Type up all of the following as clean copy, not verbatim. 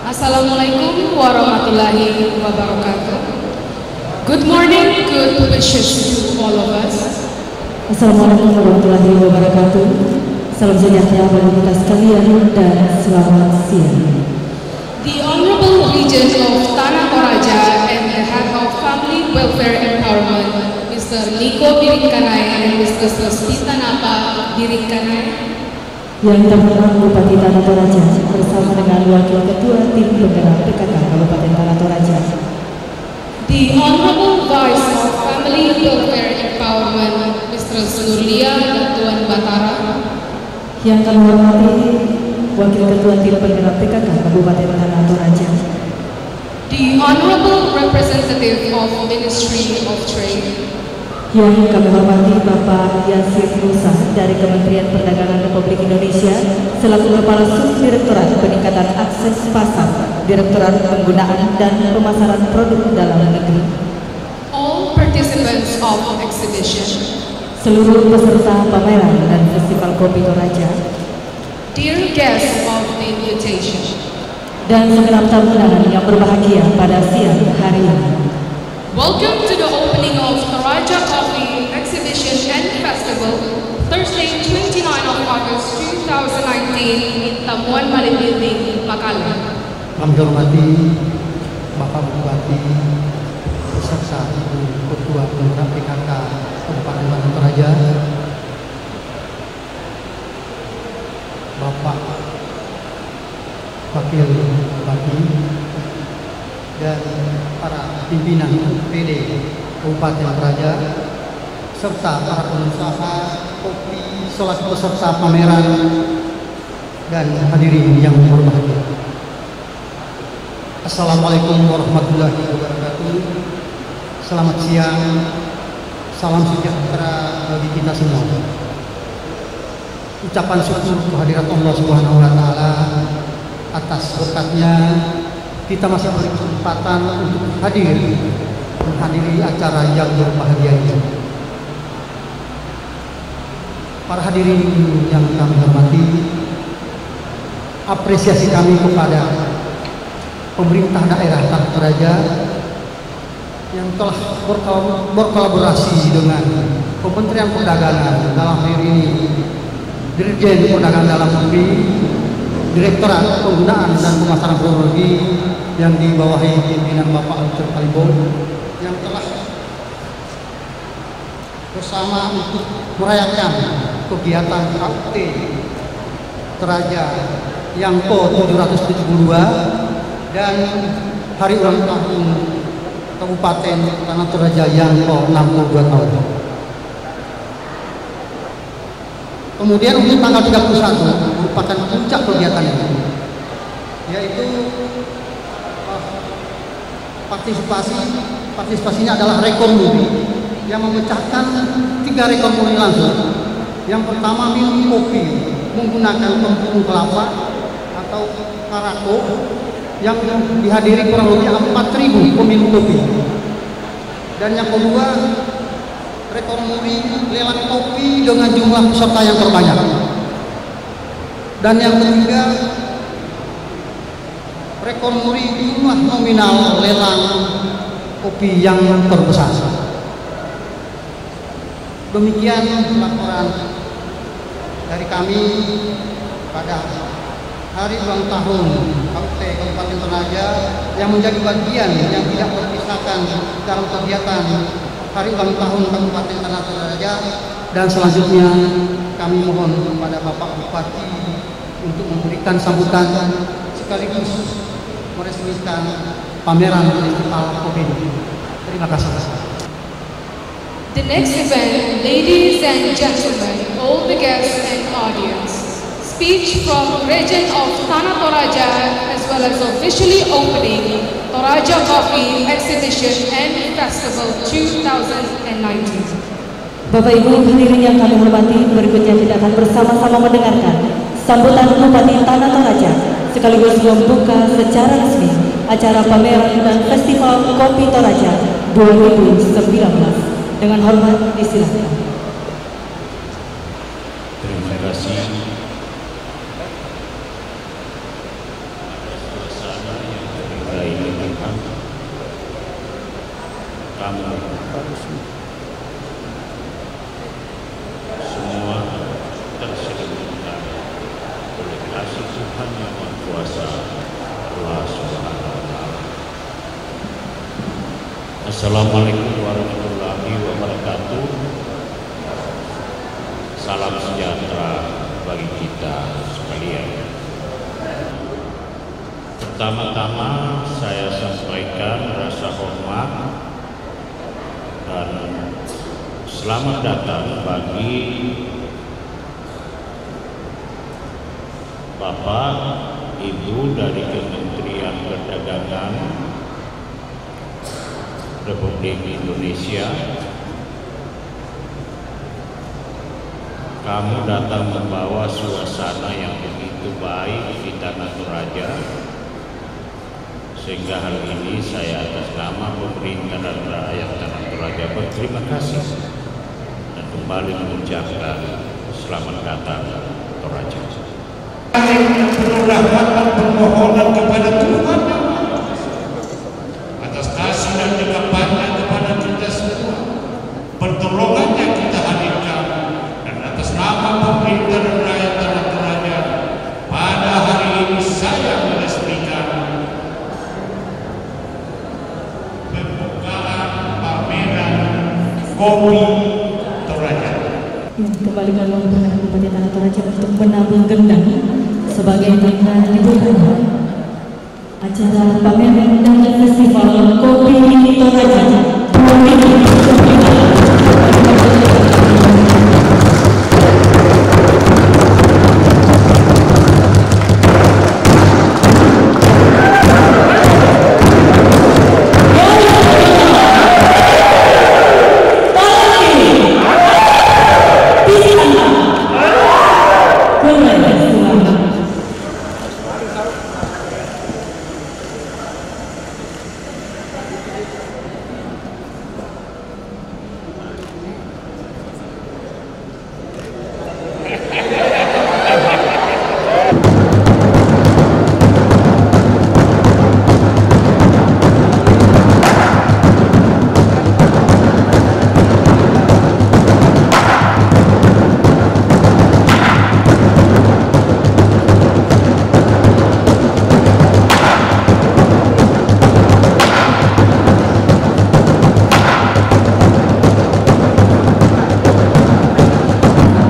Assalamualaikum warahmatullahi wabarakatuh. Good morning, good wishes to all of us. Assalamualaikum warahmatullahi wabarakatuh. Salam sejahtera bagi kita sekalian dan selamat siang. The Honorable Regent of Tanah Toraja and the Head of Family Welfare Empowerment, Mr. Niko Birikkanai and Mr. Sestita Napa Birikkanai. Yang terhormat Bupati Tanah Toraja bersama dengan Wakil Ketua Tim Penggerak PKK Kabupaten Tanah Toraja. The Honorable Vice of Family Welfare Empowerment, Mr. Nurlia Tuan Batara. Yang kami hormati Wakil Ketua Tim Penggerak PKK Kabupaten Tanah Toraja. The Honorable Representative of Ministry of Trade. Yang kami hormati Bapak Yasir Musa dari Kementerian Perdagangan Republik Indonesia selaku Kepala Subdirektorat Peningkatan Akses Pasar, Direktorat Penggunaan dan Pemasaran Produk Dalam Negeri. All participants of exhibition. Seluruh peserta pameran dan Festival Kopi Toraja. Dear guests of the invitation. Dan segenap tamu undangan yang berbahagia pada siang hari ini. Welcome to the opening of Toraja Coffee Exhibition and Festival, Thursday, 29 of August 2019 in Tamuan Mali Building, Makala. Kami hormati Bapak Bupati beserta Ibu Ketua Penggerak PKK Kabupaten Tanah Toraja, Bapak Wakil Bupati dan para pimpinan PD Kabupaten Toraja serta para pengusaha kopi selaku peserta pameran dan hadirin yang berbahagia. Assalamualaikum warahmatullahi wabarakatuh. Selamat siang, salam sejahtera bagi kita semua. Ucapan syukur kehadirat Allah Subhanahu wa taala atas berkatnya kita masih beri kesempatan untuk menghadiri acara yang berbahagia ini. Para hadirin yang kami hormati, apresiasi kami kepada pemerintah daerah Tanah Toraja yang telah berkolaborasi dengan Kementerian Perdagangan, dalam hal ini Dirjen Perdagangan Dalam Negeri, Direktorat Penggunaan dan Pemasaran Teknologi yang dibawahi pimpinan Bapak Lucur Kalibong yang telah bersama untuk merayakan kegiatan KUT Toraja yang ke-772 dan hari ulang tahun Kabupaten Tanah Toraja yang ke-62 tahun. Kemudian untuk tanggal 31 merupakan puncak kegiatan ini, yaitu partisipasinya adalah rekor muri yang memecahkan 3 rekor muri langsung. Yang pertama, minum kopi menggunakan tempurung kelapa atau karako yang dihadiri kurang lebih 4.000 peminum kopi. Dan yang kedua, rekor muri lelang kopi dengan jumlah peserta yang terbanyak. Dan yang ketiga, rekor muri jumlah nominal lelang kopi yang terbesar. Demikian laporan dari kami pada hari ulang tahun KUT Kabupaten Toraja yang menjadi bagian yang tidak terpisahkan dalam kegiatan hari ulang tahun Kabupaten Tanah Toraja. Dan selanjutnya kami mohon kepada Bapak Bupati untuk memberikan sambutan sekaligus meresmikan pameran Festival Kopi. Terima kasih. The next event, ladies and gentlemen, all the guests and audience, speech from Regent of Tanah Toraja as well as officially opening Toraja Coffee Exhibition and Festival 2019. Bapak Ibu hadirin yang kami hormati, berikutnya kita akan bersama-sama mendengarkan sambutan Bupati Tanah Toraja sekaligus membuka secara resmi acara pameran dan Festival Kopi Toraja 2019. Dengan hormat disilakan. Terima kasih. tamu semua terselubungkan oleh kasih Tuhan yang Maha Kuasa Allah Subhanahu wa Ta'ala. Assalamualaikum warahmatullahi wabarakatuh. Salam sejahtera bagi kita sekalian. Pertama-tama saya sampaikan rasa hormat dan selamat datang bagi Bapak, Ibu dari Kementerian Perdagangan Republik Indonesia. Kamu datang membawa suasana yang begitu baik di Tanah Toraja, sehingga hal ini saya atas nama pemerintah dan rakyat Tanah Toraja berterima kasih dan kembali mengucapkan selamat datang Toraja. Penuh rahmat dan permohonan kepada Tuhan atas kasih dan dekapannya kepada kita semua, pertolongan yang kita hadirkan, dan atas nama pemerintah dan rakyat Tanah Toraja pada hari ini saya meresmikan pembukaan pameran kopi Toraja. Kembali ke ruang pemerintahan Bupati Tanah Toraja untuk menabung gendang sebagai tanda dibukanya acara pameran dan festival kopi Toraja 2019.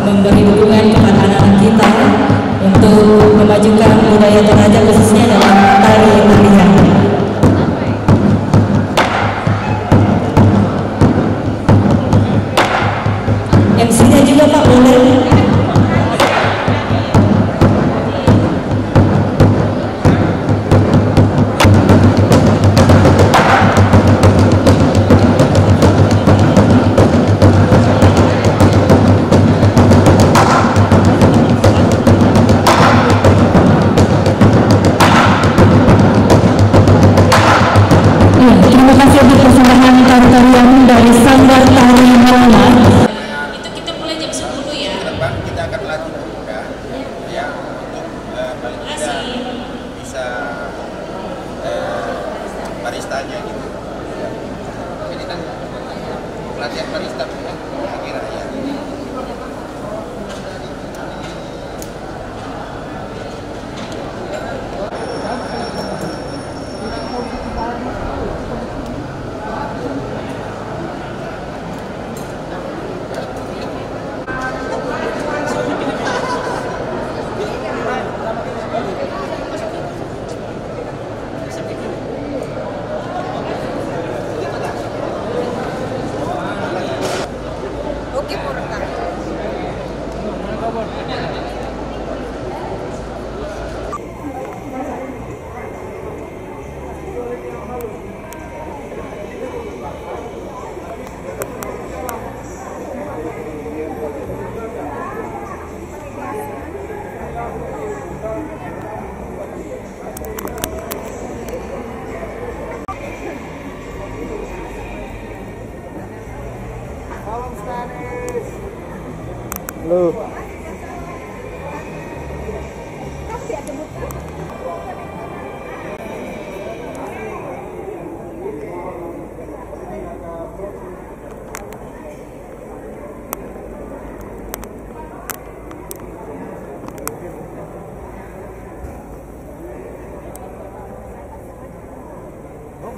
Memberi dukungan kepada anak-anak kita untuk memajukan budaya Toraja khususnya dalam tari berlian. MC-nya juga Pak boleh. Terima kasih untuk persembahan tarian dari Sanggar Tari Muhammad. Itu kita mulai jam 10 ya. Depan kita akan latih ya untuk paling tidak bisa baristanya gitu. Ini kan pelatihan barista ya, kira ya.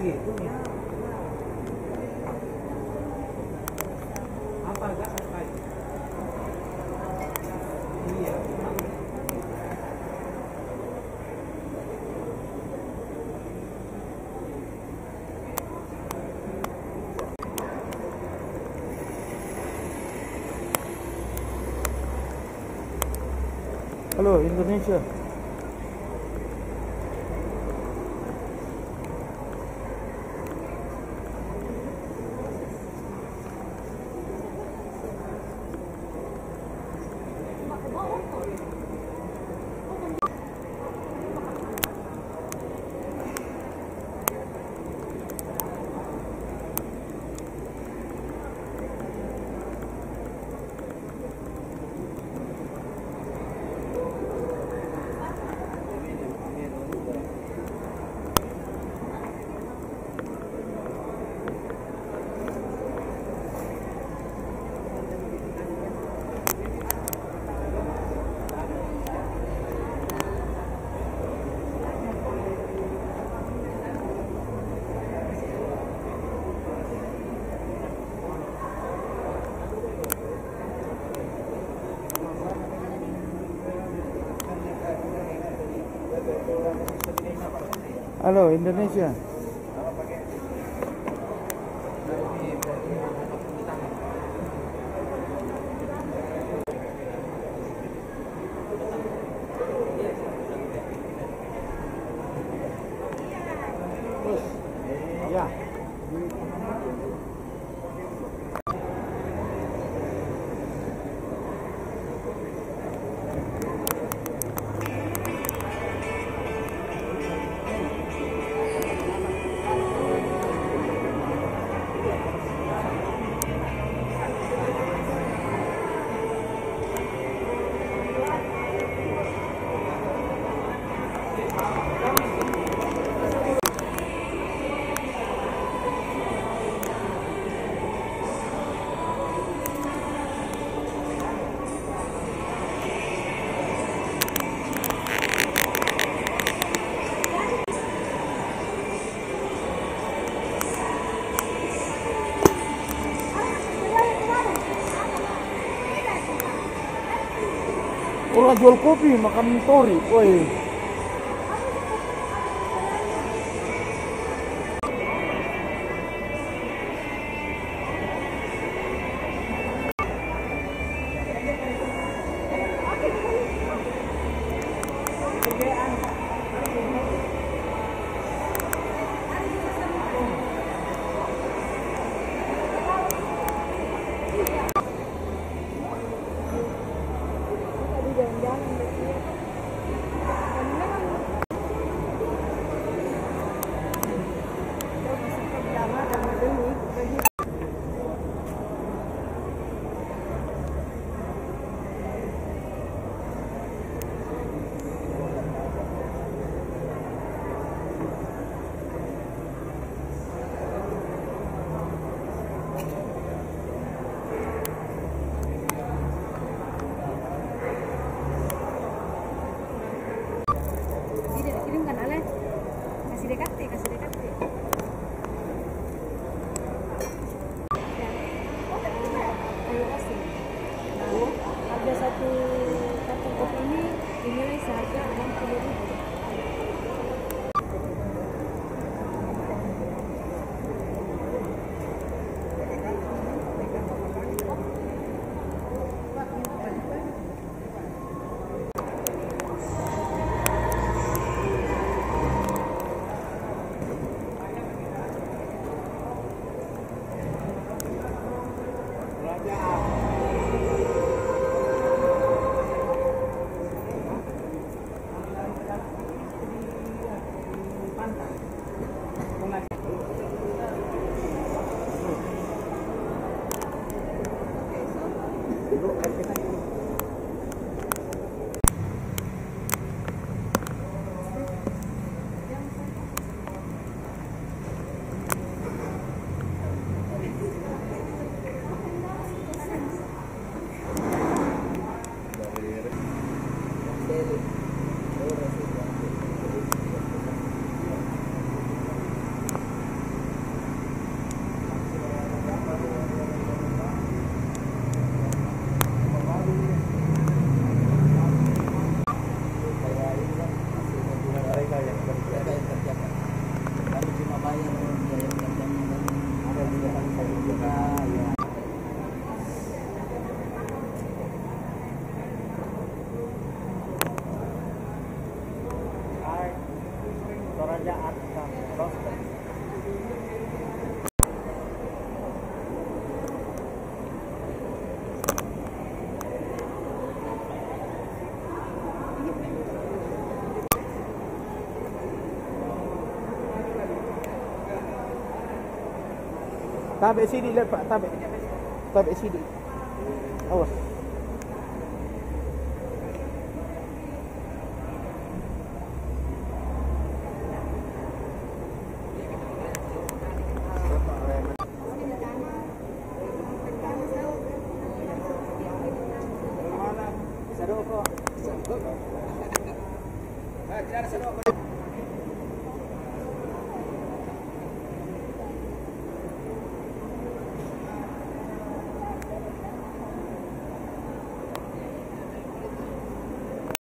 gitu nih. Apa agak sampai? Iya. Halo Indonesia. Halo Indonesia. Ya. Orang jual kopi, makan tori, woi. Tabik sini lihat Pak, tabik. Tabik sini. Awas. Seru kok.